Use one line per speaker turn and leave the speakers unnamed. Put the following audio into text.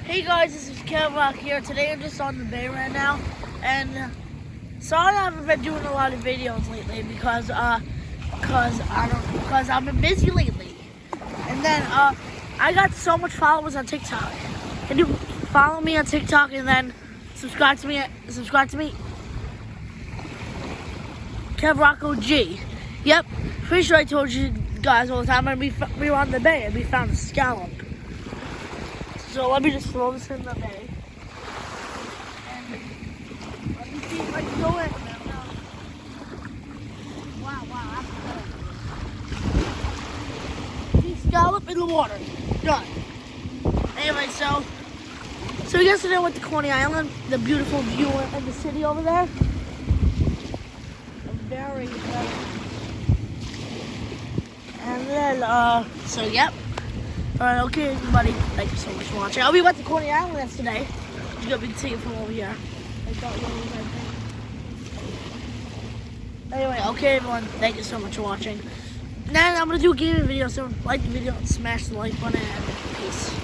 Hey guys, this is Kev Rock here. Today I'm just on the bay right now, and sorry I haven't been doing a lot of videos lately because I've been busy lately. And then I got so much followers on TikTok. Can you follow me on TikTok and then subscribe to me? Kev Rock OG. Yep, pretty sure I told you guys all the time. And we were on the bay and we found a scallop. So let me just throw this in the bay. And let me see if I can go in. Wow, that's good. See scallop in the water. Done. Anyway, so yesterday I went to Coney Island, the beautiful view of the city over there. Very good. And then, so yep. Alright, okay everybody, thank you so much for watching. We went to Coney Island yesterday. You got me to take it from over here. I thought you were Anyway, okay everyone, thank you so much for watching. Now I'm gonna do a gaming video, so like the video and smash the like button and peace.